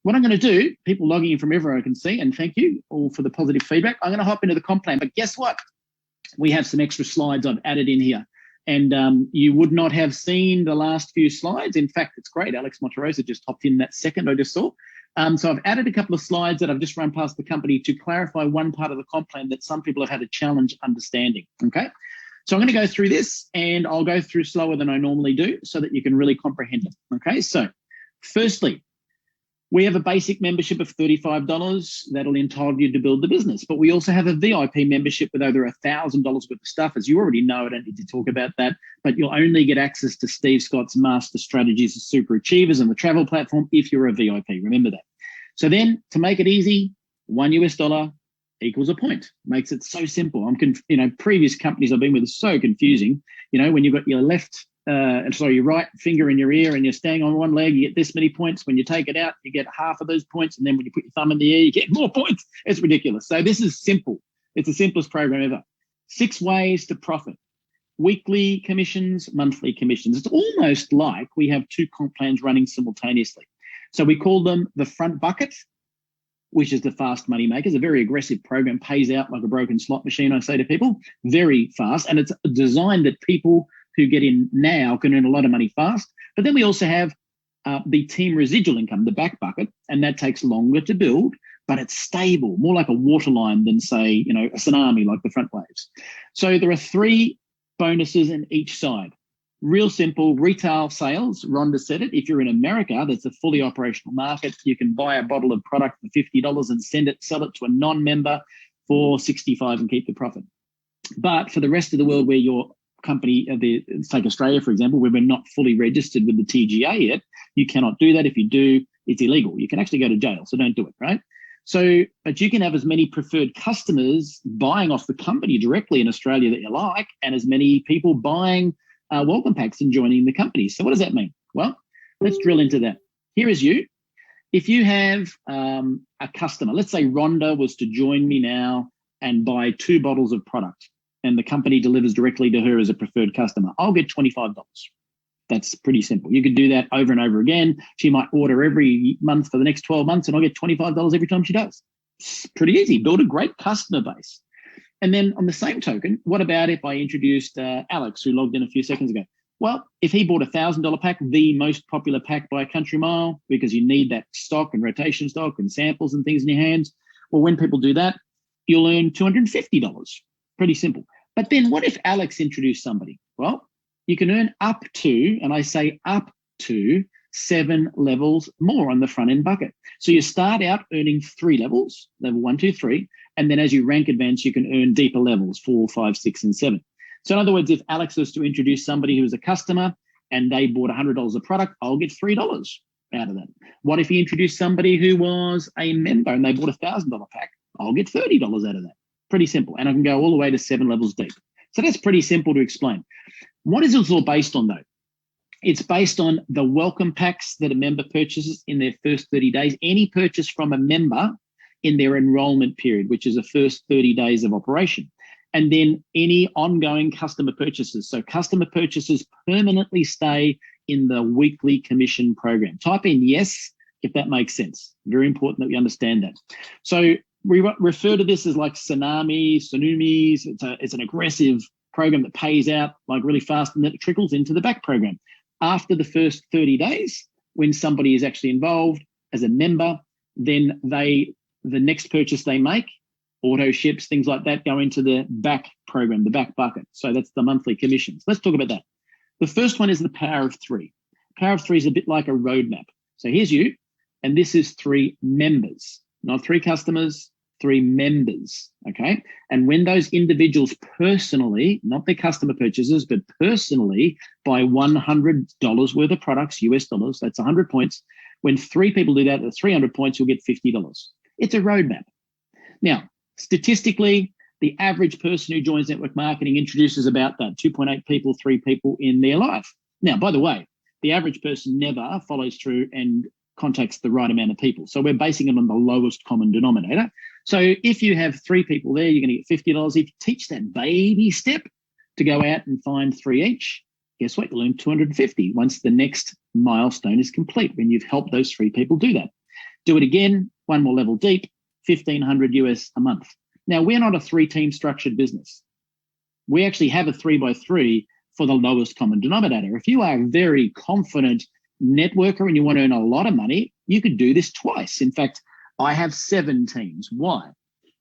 what I'm going to do, people logging in from everywhere I can see, and thank you all for the positive feedback. I'm going to hop into the comp plan, but guess what? We have some extra slides I've added in here. And you would not have seen the last few slides. In fact, it's great. Alex Monterosa just hopped in that second I just saw. So I've added a couple of slides that I've just run past the company to clarify one part of the comp plan that some people have had a challenge understanding, okay? So I'm going to go through this, and I'll go through slower than I normally do so that you can really comprehend it, okay? So firstly, we have a basic membership of $35 that'll entitle you to build the business. But we also have a VIP membership with over $1,000 worth of stuff. As you already know, I don't need to talk about that, but you'll only get access to Steve Scott's Master Strategies of Super Achievers and the travel platform if you're a VIP. Remember that. So then to make it easy, $1 equals a point. Makes it so simple. Previous companies I've been with are so confusing. When you've got your your right finger in your ear and you're standing on one leg, you get this many points. When you take it out, you get half of those points. And then when you put your thumb in the air, you get more points. It's ridiculous. So this is simple. It's the simplest program ever. 6 ways to profit. Weekly commissions, monthly commissions. It's almost like we have 2 comp plans running simultaneously. So we call them the front bucket, which is the fast money makers. A very aggressive program, pays out like a broken slot machine, I say to people, very fast. And it's designed that people who get in now can earn a lot of money fast. But then we also have the team residual income, the back bucket, and that takes longer to build, but it's stable, more like a waterline than, say, a tsunami like the front waves. So there are 3 bonuses in each side. Real simple, retail sales. Rhonda said it. If you're in America, that's a fully operational market. You can buy a bottle of product for $50 and sell it to a non-member for $65 and keep the profit. But for the rest of the world where your company, let's take Australia, for example, where we're not fully registered with the TGA yet, you cannot do that. If you do, it's illegal. You can actually go to jail, so don't do it, right? So, but you can have as many preferred customers buying off the company directly in Australia that you like, and as many people buying welcome packs and joining the company. So what does that mean? Well, let's drill into that. Here is you. If you have a customer, let's say Rhonda was to join me now and buy 2 bottles of product, and the company delivers directly to her as a preferred customer, I'll get $25. That's pretty simple. You could do that over and over again. She might order every month for the next 12 months, and I'll get $25 every time she does. It's pretty easy. Build a great customer base. And then on the same token, what about if I introduced Alex, who logged in a few seconds ago? Well, if he bought a $1,000 pack, the most popular pack by a country mile, because you need that stock and rotation stock and samples and things in your hands, well, when people do that, you'll earn $250. Pretty simple. But then what if Alex introduced somebody? Well, you can earn up to, and I say up to, 7 levels more on the front end bucket. So you start out earning 3 levels, level 1, 2, 3, and then as you rank advance, you can earn deeper levels, 4, 5, 6, and 7. So in other words, if Alex was to introduce somebody who was a customer and they bought $100 of product, I'll get $3 out of that. What if he introduced somebody who was a member and they bought a $1,000 pack? I'll get $30 out of that. Pretty simple. And I can go all the way to 7 levels deep. So that's pretty simple to explain. What is this all based on, though? It's based on the welcome packs that a member purchases in their first 30 days. Any purchase from a member in their enrollment period, which is the first 30 days of operation. And then any ongoing customer purchases. So customer purchases permanently stay in the weekly commission program. Type in yes, if that makes sense. Very important that we understand that. So we refer to this as like tsunamis. It's an aggressive program that pays out like really fast, and then it trickles into the back program. After the first 30 days, when somebody is actually involved as a member, then the next purchase they make, auto ships, things like that, go into the back program, the back bucket. So that's the monthly commissions. Let's talk about that. The first one is the power of 3. Power of 3 is a bit like a roadmap. So here's you, and this is 3 members, not 3 customers, 3 members, okay? And when those individuals personally, not their customer purchases, but personally buy $100 worth of products, US dollars, that's 100 points. When 3 people do that at 300 points, you'll get $50. It's a roadmap. Now, statistically, the average person who joins network marketing introduces about that 2.8 people, 3 people in their life. Now, by the way, the average person never follows through and contacts the right amount of people. So we're basing it on the lowest common denominator. So if you have 3 people there, you're going to get $50. If you teach that baby step to go out and find 3 each, guess what? You'll earn $250 once the next milestone is complete, when you've helped those 3 people do that. Do it again, one more level deep, 1,500 US a month. Now, we're not a 3-team structured business. We actually have a 3x3 for the lowest common denominator. If you are a very confident networker and you want to earn a lot of money, you could do this twice. In fact, I have 7 teams. Why?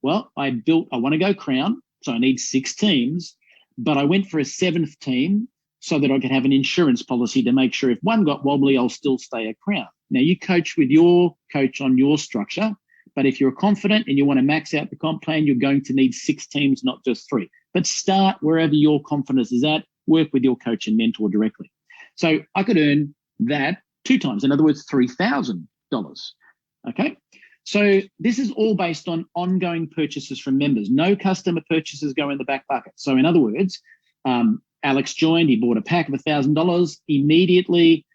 Well, I want to go crown, so I need 6 teams, but I went for a 7th team so that I could have an insurance policy to make sure if one got wobbly, I'll still stay a crown. Now, you coach with your coach on your structure, but if you're confident and you want to max out the comp plan, you're going to need 6 teams, not just 3. But start wherever your confidence is at, work with your coach and mentor directly. So I could earn that 2 times, in other words, $3,000. Okay. So this is all based on ongoing purchases from members. No customer purchases go in the back bucket. So in other words, Alex joined, he bought a pack of $1,000. Immediately,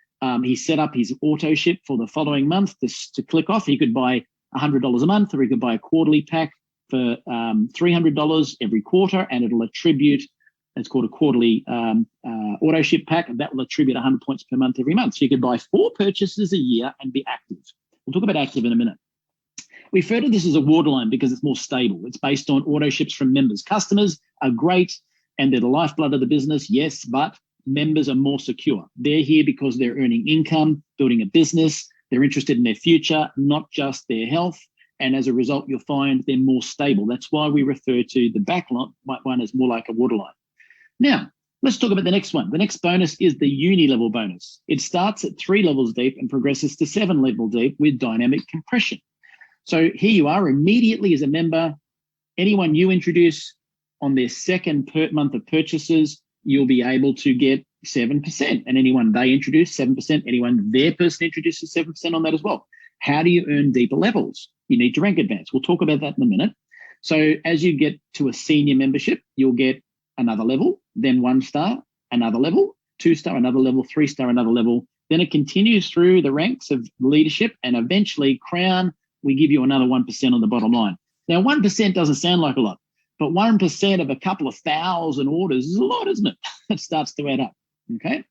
he set up his auto ship for the following month to click off. He could buy $100 a month, or he could buy a quarterly pack for $300 every quarter, and it'll attribute, it's called a quarterly auto ship pack, and that will attribute 100 points per month every month. So you could buy 4 purchases a year and be active. We'll talk about active in a minute. We refer to this as a waterline because it's more stable. It's based on auto ships from members. Customers are great and they're the lifeblood of the business, yes, but members are more secure. They're here because they're earning income, building a business. They're interested in their future, not just their health. And as a result, you'll find they're more stable. That's why we refer to the back one as more like a waterline. Now, let's talk about the next one. The next bonus is the uni-level bonus. It starts at 3 levels deep and progresses to 7 level deep with dynamic compression. So here you are immediately as a member. Anyone you introduce on their second month of purchases, you'll be able to get 7%. And anyone they introduce, 7%. Anyone their person introduces, 7% on that as well. How do you earn deeper levels? You need to rank advance. We'll talk about that in a minute. So as you get to a senior membership, you'll get another level, then 1-star, another level, 2-star, another level, 3-star, another level. Then it continues through the ranks of leadership, and eventually crown, we give you another 1% on the bottom line. Now, 1% doesn't sound like a lot, but 1% of a couple of 1,000 orders is a lot, isn't it? It starts to add up, okay?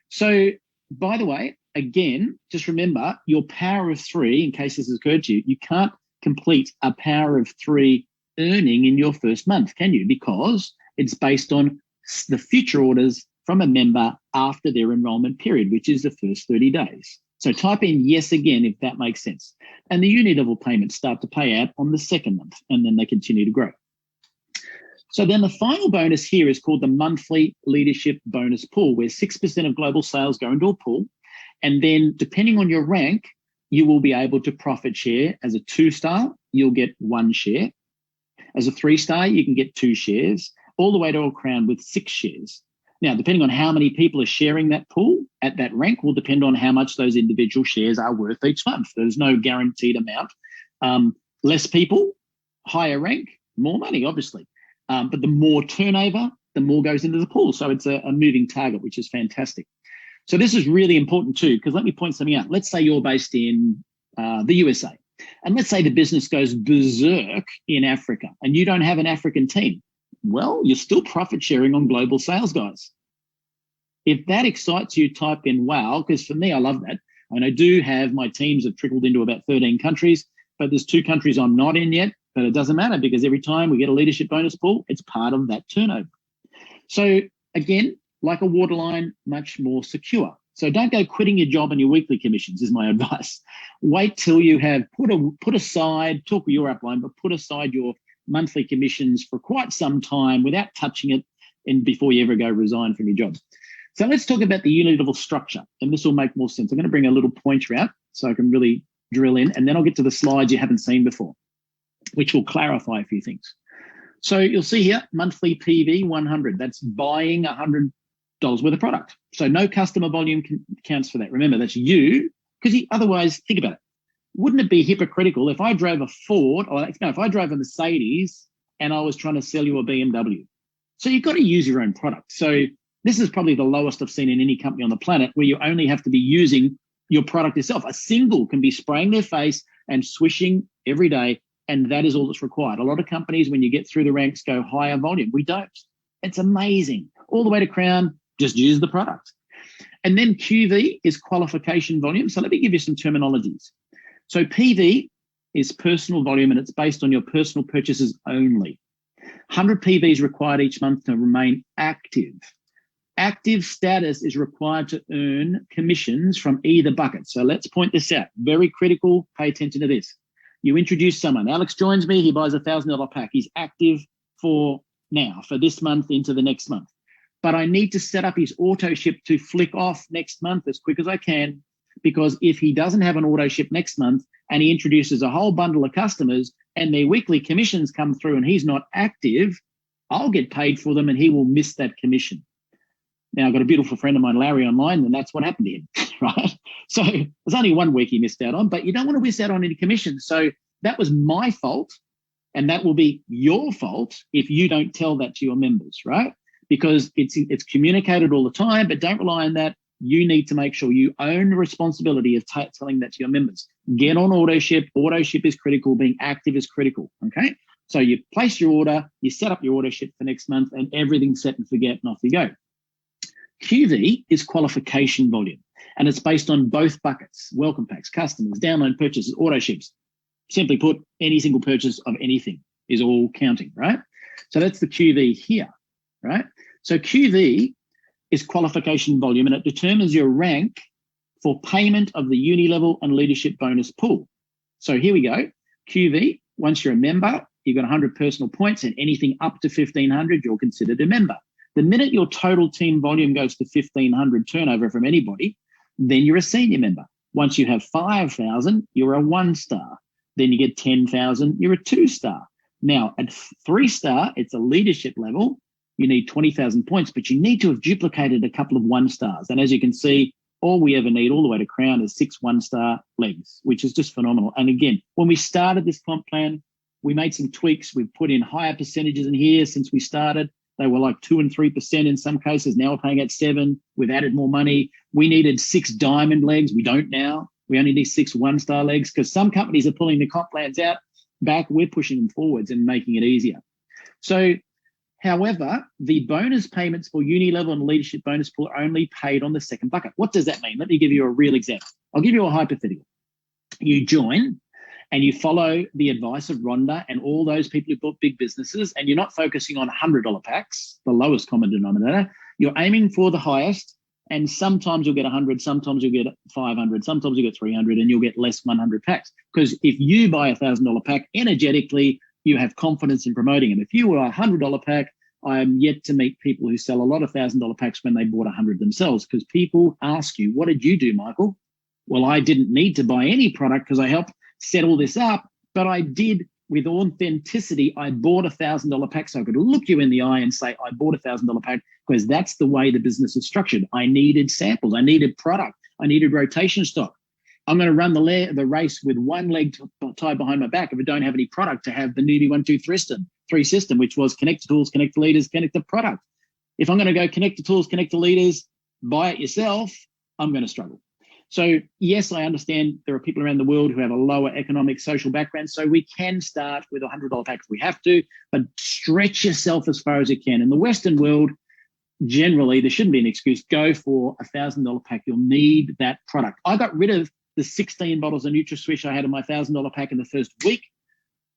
So, by the way, again, just remember your power of 3, in case this has occurred to you, you can't complete a power of 3 earning in your first month, can you? Because it's based on the future orders from a member after their enrollment period, which is the first 30 days. So type in yes again if that makes sense. And the uni-level payments start to pay out on the second month, and then they continue to grow. So then the final bonus here is called the monthly leadership bonus pool, where 6% of global sales go into a pool. And then depending on your rank, you will be able to profit share. As a 2-star, you'll get 1 share. As a 3-star, you can get 2 shares, all the way to a crown with 6 shares. Now, depending on how many people are sharing that pool at that rank will depend on how much those individual shares are worth each month. There's no guaranteed amount. Less people, higher rank, more money, obviously. But the more turnover, the more goes into the pool. So it's a moving target, which is fantastic. So this is really important too, because let me point something out. Let's say you're based in the USA, and let's say the business goes berserk in Africa and you don't have an African team. Well, you're still profit sharing on global sales, guys. If that excites you, type in wow, because for me, I love that. And I do have my teams have trickled into about 13 countries, but there's 2 countries I'm not in yet, but it doesn't matter because every time we get a leadership bonus pool, it's part of that turnover. So again, like a waterline, much more secure. So don't go quitting your job and your weekly commissions is my advice. Wait till you have put aside, talk with your upline, but put aside your monthly commissions for quite some time without touching it and before you ever go resign from your job. So let's talk about the uni-level structure, and this will make more sense. I'm going to bring a little pointer out so I can really drill in, and then I'll get to the slides you haven't seen before, which will clarify a few things. So you'll see here, monthly PV 100. That's buying $100 worth of product. So no customer volume counts for that. Remember, that's you, because otherwise, think about it. Wouldn't it be hypocritical if I drove a Ford, or no, if I drove a Mercedes and I was trying to sell you a BMW? So you've got to use your own product. So this is probably the lowest I've seen in any company on the planet, where you only have to be using your product itself. A single can be spraying their face and swishing every day, and that is all that's required. A lot of companies, when you get through the ranks, go higher volume. We don't. It's amazing. All the way to crown, just use the product. And then QV is qualification volume. So let me give you some terminologies. So PV is personal volume, and it's based on your personal purchases only. 100 PV is required each month to remain active. Active status is required to earn commissions from either bucket. So let's point this out. Very critical. Pay attention to this. You introduce someone. Alex joins me. He buys a $1,000 pack. He's active for now, for this month into the next month. But I need to set up his auto ship to flick off next month as quick as I can, because if he doesn't have an auto ship next month and he introduces a whole bundle of customers and their weekly commissions come through and he's not active, I'll get paid for them and he will miss that commission. Now, I've got a beautiful friend of mine, Larry, online, and that's what happened to him, right? So there's only 1 week he missed out on, but you don't want to miss out on any commissions. So that was my fault, and that will be your fault if you don't tell that to your members, right? Because it's communicated all the time, but don't rely on that. You need to make sure you own the responsibility of telling that to your members. Get on auto ship. Auto ship is critical. Being active is critical, okay? So you place your order, you set up your auto ship for next month, and everything's set and forget, and off you go. QV is qualification volume, and it's based on both buckets: welcome packs, customers, download purchases, auto ships. Simply put, any single purchase of anything is all counting, right? So that's the QV here, right? So QV is qualification volume, and it determines your rank for payment of the uni level and leadership bonus pool. So here we go. QV, once you're a member, you've got 100 personal points, and anything up to 1,500, you're considered a member. The minute your total team volume goes to 1,500 turnover from anybody, then you're a senior member. Once you have 5,000, you're a 1-star. Then you get 10,000, you're a 2-star. Now, at 3-star, it's a leadership level. You need 20,000 points, but you need to have duplicated a couple of 1-stars. And as you can see, all we ever need all the way to crown is 6 1-star legs, which is just phenomenal. And again, when we started this comp plan, we made some tweaks. We've put in higher percentages in here since we started. They were like 2 and 3% in some cases. Now we're paying at 7%. We've added more money. We needed 6 diamond legs. We don't now. We only need 6 1-star legs, because some companies are pulling the comp plans out back. We're pushing them forwards and making it easier. So, however, the bonus payments for uni level and leadership bonus pool are only paid on the second bucket. What does that mean? Let me give you a real example. I'll give you a hypothetical. You join and you follow the advice of Rhonda and all those people who built big businesses, and you're not focusing on $100 packs, the lowest common denominator. You're aiming for the highest, and sometimes you'll get 100, sometimes you'll get 500, sometimes you'll get 300, and you'll get less 100 packs. Because if you buy a $1,000 pack, energetically, you have confidence in promoting them. If you were a $100 pack, I am yet to meet people who sell a lot of $1,000 packs when they bought 100 themselves, because people ask you, what did you do, Michael? Well, I didn't need to buy any product because I helped set all this up, but I did with authenticity. I bought a $1,000 pack so I could look you in the eye and say, I bought a $1,000 pack, because that's the way the business is structured. I needed samples. I needed product. I needed rotation stock. I'm going to run the race with one leg tied behind my back if I don't have any product to have the Neumi 1, 2, 3 system, which was connect to tools, connect to leaders, connect to product. If I'm going to go connect to tools, connect to leaders, buy it yourself, I'm going to struggle. So yes, I understand there are people around the world who have a lower economic, social background, so we can start with a $100 pack if we have to, but stretch yourself as far as you can. In the Western world, generally, there shouldn't be an excuse. Go for a $1,000 pack. You'll need that product. I got rid of the 16 bottles of NutraSwish I had in my $1,000 pack in the first week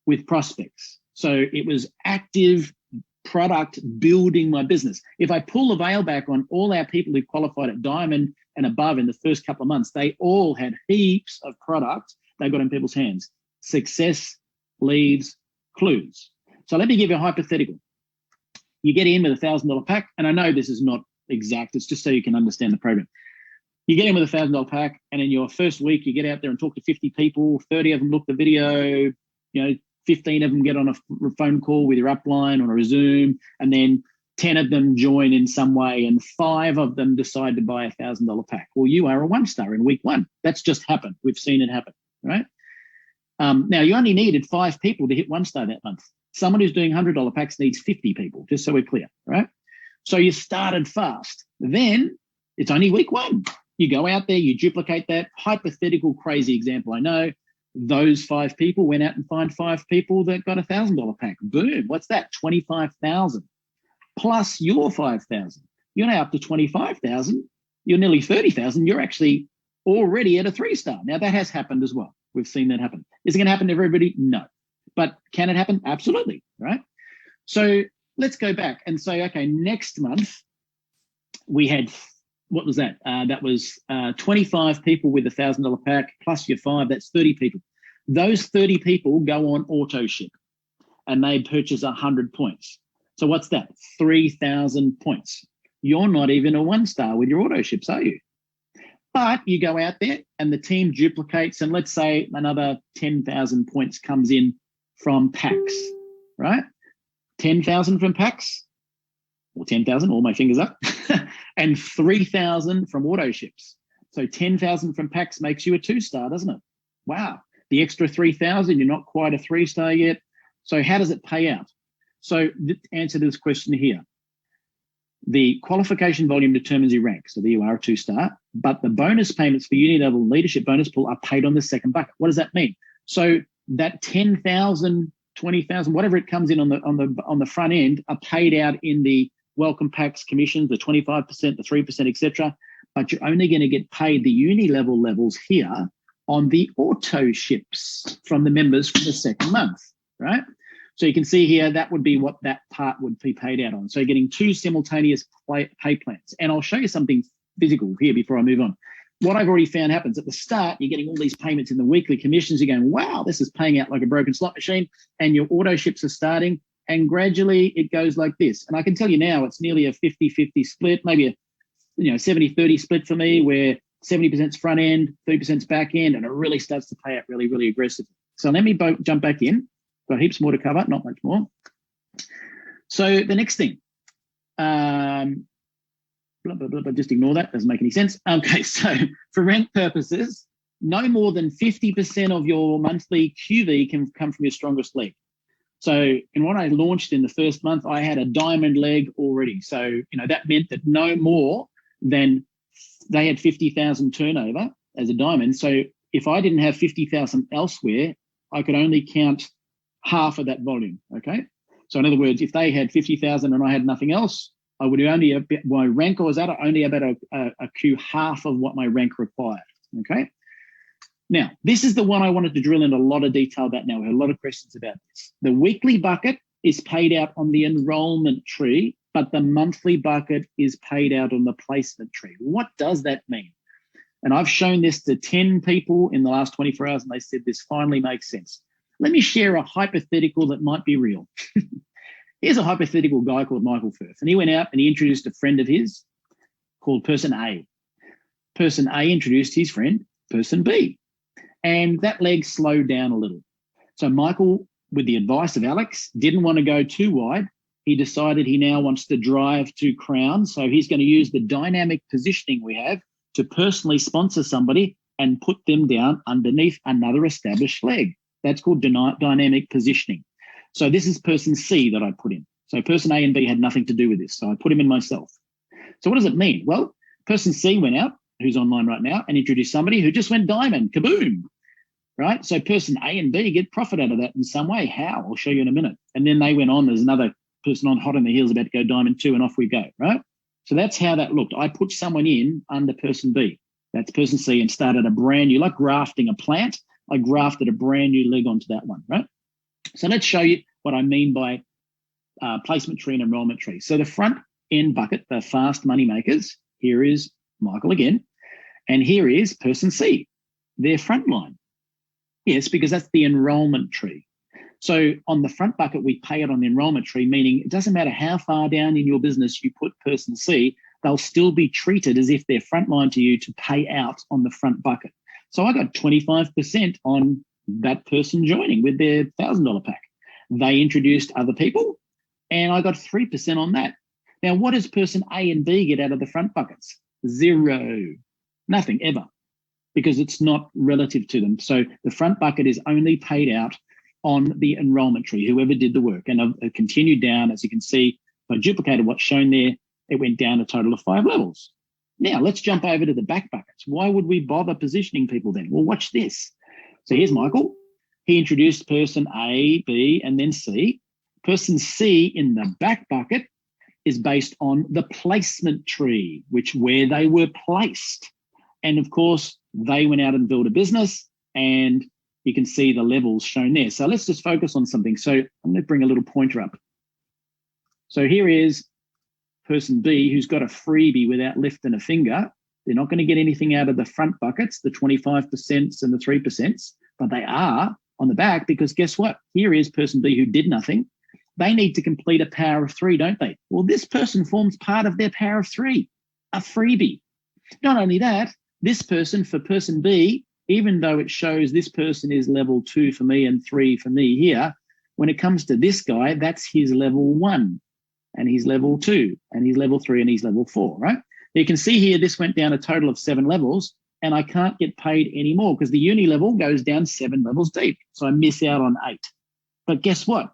with prospects. So it was active product building my business. If I pull the veil back on all our people who qualified at Diamond and above in the first couple of months, they all had heaps of product they got in people's hands. Success leaves clues. So let me give you a hypothetical. You get in with a $1,000 pack, and I know this is not exact, it's just so you can understand the program. You get in with a $1,000 pack, and in your first week, you get out there and talk to 50 people, 30 of them look the video, 15 of them get on a phone call with your upline or a Zoom, and then 10 of them join in some way, and 5 of them decide to buy a $1,000 pack. Well, you are a 1-star in week 1. That's just happened. We've seen it happen, right? Now, you only needed 5 people to hit 1-star that month. Someone who's doing $100 packs needs 50 people, just so we're clear, right? So you started fast. Then it's only week 1. You go out there, you duplicate that. Hypothetical, crazy example, I know. Those 5 people went out and find 5 people that got a $1,000 pack. Boom. What's that? 25,000 plus your 5,000. You're now up to 25,000. You're nearly 30,000. You're actually already at a 3-star. Now that has happened as well. We've seen that happen. Is it going to happen to everybody? No. But can it happen? Absolutely, right? So let's go back and say, okay, next month we had, what was that? That was 25 people with $1,000 pack plus your 5, that's 30 people. Those 30 people go on auto ship and they purchase 100 points. So what's that? 3,000 points. You're not even a 1-star with your auto ships, are you? But you go out there and the team duplicates, and let's say another 10,000 points comes in from packs, right? 10,000 from packs, or 10,000, all my fingers up, and 3,000 from auto ships. So 10,000 from packs makes you a 2-star, doesn't it? Wow. The extra 3,000, you're not quite a 3-star yet. So how does it pay out? So the answer to this question here, the qualification volume determines your rank. So there you are, a 2-star, but the bonus payments for uni level leadership bonus pool are paid on the second bucket. What does that mean? So that 10,000, 20,000, whatever it comes in on the front end are paid out in the welcome packs, commissions, the 25%, the 3%, etc. But you're only going to get paid the uni level levels here on the auto ships from the members for the second month, right? So you can see here, that would be what that part would be paid out on. So you're getting 2 simultaneous pay plans. And I'll show you something physical here before I move on. What I've already found happens at the start, you're getting all these payments in the weekly commissions. You're going, wow, this is paying out like a broken slot machine. And your auto ships are starting. And gradually it goes like this. And I can tell you now, it's nearly a 50-50 split, maybe a 70-30 split for me, where 70% is front end, 30% is back end, and it really starts to pay out really, really aggressively. So let me jump back in. Got heaps more to cover, not much more. So the next thing, blah, blah, blah, blah, just ignore that, doesn't make any sense. Okay, so for rank purposes, no more than 50% of your monthly QV can come from your strongest leg. So in what I launched in the first month, I had a diamond leg already. So, that meant that no more than they had 50,000 turnover as a diamond. So if I didn't have 50,000 elsewhere, I could only count half of that volume, okay? So in other words, if they had 50,000 and I had nothing else, I would only, my rank I was at, I only about accrue half of what my rank required, okay? Now, this is the one I wanted to drill into a lot of detail about now. We had a lot of questions about this. The weekly bucket is paid out on the enrollment tree, but the monthly bucket is paid out on the placement tree. What does that mean? And I've shown this to 10 people in the last 24 hours, and they said this finally makes sense. Let me share a hypothetical that might be real. Here's a hypothetical guy called Michael Firth, and he went out and he introduced a friend of his called Person A. Person A introduced his friend, Person B, and that leg slowed down a little. So Michael, with the advice of Alex, didn't want to go too wide. He decided he now wants to drive to crown, so he's going to use the dynamic positioning we have to personally sponsor somebody and put them down underneath another established leg. That's called dynamic positioning. So this is Person C that I put in. So Person A and B had nothing to do with this. So I put him in myself. So what does it mean? Well, Person C went out, who's online right now, and introduced somebody who just went diamond, kaboom, right? So Person A and B get profit out of that in some way. How? I'll show you in a minute. And then they went on. There's another person on hot on the heels about to go diamond 2, and off we go, right? So that's how that looked. I put someone in under Person B. That's Person C, and started a brand new, like grafting a plant. I grafted a brand new leg onto that one, right? So let's show you what I mean by placement tree and enrollment tree. So the front end bucket, the fast money makers, here is Michael again, and here is Person C, their front line. Yes, because that's the enrollment tree. So on the front bucket, we pay it on the enrollment tree, meaning it doesn't matter how far down in your business you put Person C, they'll still be treated as if they're frontline to you to pay out on the front bucket. So I got 25% on that person joining with their $1,000 pack. They introduced other people, and I got 3% on that. Now, what does Person A and B get out of the front buckets? 0. Nothing, ever, because it's not relative to them. So the front bucket is only paid out on the enrollment tree, whoever did the work. And I've continued down, as you can see, if I duplicated what's shown there, it went down a total of 5 levels. Now, let's jump over to the back buckets. Why would we bother positioning people then? Well, watch this. So here's Michael. He introduced Person A, B, and then C. Person C in the back bucket is based on the placement tree, where they were placed. And of course, they went out and built a business, and you can see the levels shown there. So let's just focus on something. So I'm going to bring a little pointer up. So here is person B who's got a freebie without lifting a finger. They're not going to get anything out of the front buckets, the 25% and the 3%, but they are on the back, because guess what? Here is person B who did nothing. They need to complete a power of 3, don't they? Well, this person forms part of their power of 3, a freebie. Not only that, this person, for person B, even though it shows this person is level 2 for me and 3 for me here, when it comes to this guy, that's his level 1, and he's level 2, and he's level 3, and he's level 4, right? You can see here, this went down a total of 7 levels, and I can't get paid anymore because the uni level goes down 7 levels deep. So I miss out on 8. But guess what?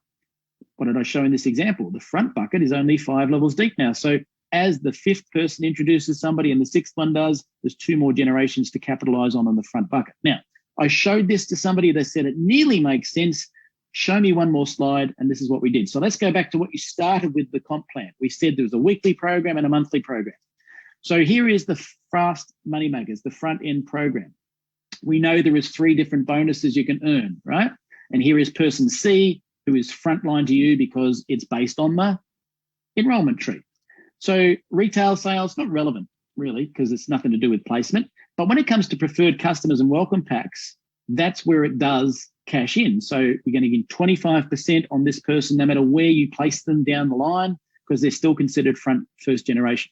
What did I show in this example? The front bucket is only 5 levels deep now. So as the 5th person introduces somebody and the 6th one does, there's 2 more generations to capitalize on the front bucket. Now, I showed this to somebody. They said it nearly makes sense. Show me one more slide, and this is what we did. So let's go back to what you started with the comp plan. We said there was a weekly program and a monthly program. So here is the Fast Moneymakers, the front end program. We know there is 3 different bonuses you can earn, right? And here is person C, who is frontline to you because it's based on the enrollment tree. So retail sales, not relevant really, because it's nothing to do with placement. But when it comes to preferred customers and welcome packs, that's where it does cash in. So you're going to get 25% on this person, no matter where you place them down the line, because they're still considered first generation.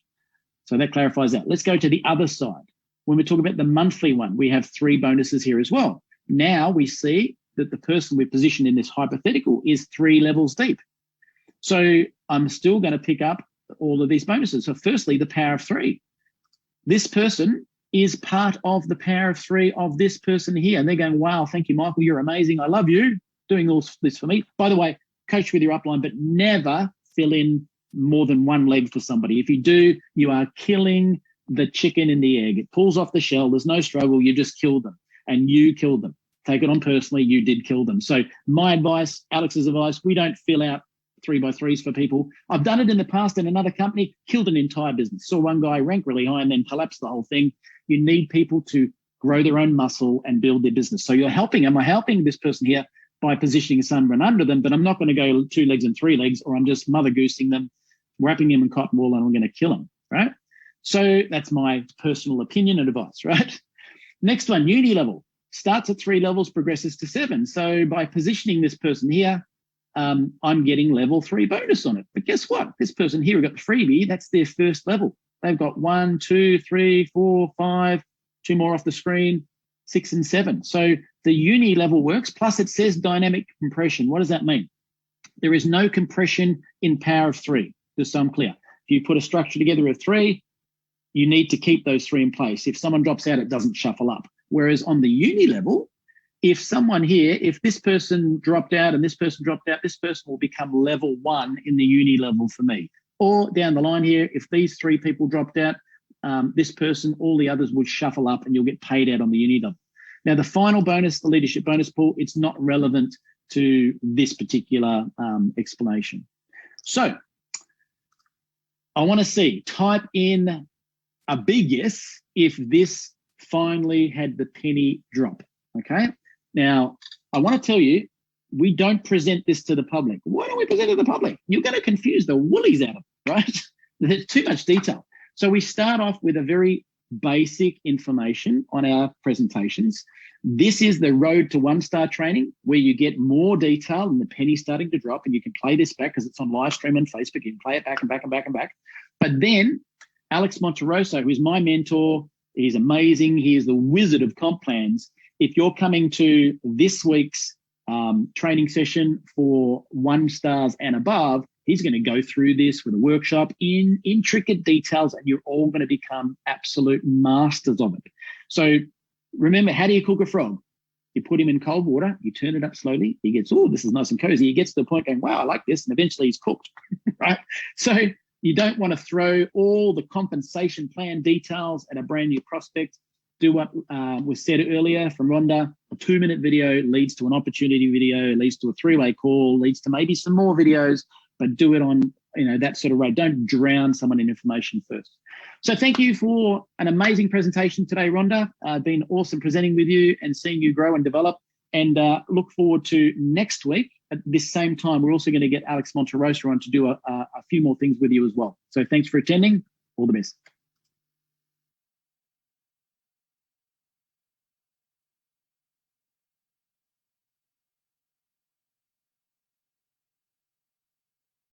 So that clarifies that. Let's go to the other side. When we talk about the monthly one, we have 3 bonuses here as well. Now we see that the person we've positioned in this hypothetical is 3 levels deep. So I'm still going to pick up all of these bonuses. So firstly, the power of 3. This person is part of the power of 3 of this person here. And they're going, wow, thank you, Michael. You're amazing. I love you doing all this for me. By the way, coach with your upline, but never fill in more than 1 leg for somebody. If you do, you are killing the chicken and the egg. It pulls off the shell. There's no struggle. You just killed them, and you killed them. Take it on personally. You did kill them. So my advice, Alex's advice, we don't fill out 3x3s for people. I've done it in the past in another company, killed an entire business. Saw one guy rank really high and then collapsed the whole thing. You need people to grow their own muscle and build their business. So you're helping. Am I helping this person here by positioning someone under them? But I'm not going to go 2 legs and 3 legs, or I'm just mother goosing them, wrapping them in cotton wool, and I'm going to kill them, right? So that's my personal opinion and advice, right? Next one, uni level. Starts at 3 levels, progresses to 7. So by positioning this person here, I'm getting level 3 bonus on it. But guess what? This person here, got the freebie, that's their first level. They've got 1, 2, 3, 4, 5, 2 more off the screen, 6 and 7. So the uni level works, plus it says dynamic compression. What does that mean? There is no compression in power of 3, just so I'm clear. If you put a structure together of 3, you need to keep those 3 in place. If someone drops out, it doesn't shuffle up. Whereas on the uni level, if someone here, if this person dropped out and this person dropped out, this person will become level 1 in the uni level for me. Or down the line here, if these 3 people dropped out, this person, all the others would shuffle up and you'll get paid out on the uni level. Now, the final bonus, the leadership bonus pool, it's not relevant to this particular explanation. So I want to see, type in a big yes if this finally had the penny drop, okay? Now, I want to tell you, we don't present this to the public. Why don't we present it to the public? You're going to confuse the woolies out of it, right? There's too much detail. So we start off with a very basic information on our presentations. This is the road to 1-star training, where you get more detail and the penny's starting to drop, and you can play this back because it's on live stream on Facebook. You can play it back and back and back and back. But then Alex Monteroso, who's my mentor, he's amazing. He is the wizard of comp plans. If you're coming to this week's training session for 1 stars and above, he's going to go through this with a workshop in intricate details, and you're all going to become absolute masters of it. So remember, how do you cook a frog? You put him in cold water, you turn it up slowly, he gets, oh, this is nice and cozy. He gets to the point going, wow, I like this, and eventually he's cooked, right? So you don't want to throw all the compensation plan details at a brand new prospect. Do what was said earlier from Rhonda. A 2-minute video leads to an opportunity video, leads to a 3-way call, leads to maybe some more videos, but do it on that sort of rate. Don't drown someone in information first. So thank you for an amazing presentation today, Rhonda. Been awesome presenting with you and seeing you grow and develop. and look forward to next week at this same time. We're also going to get Alex Monterosa on to do a few more things with you as well. So thanks for attending. All the best.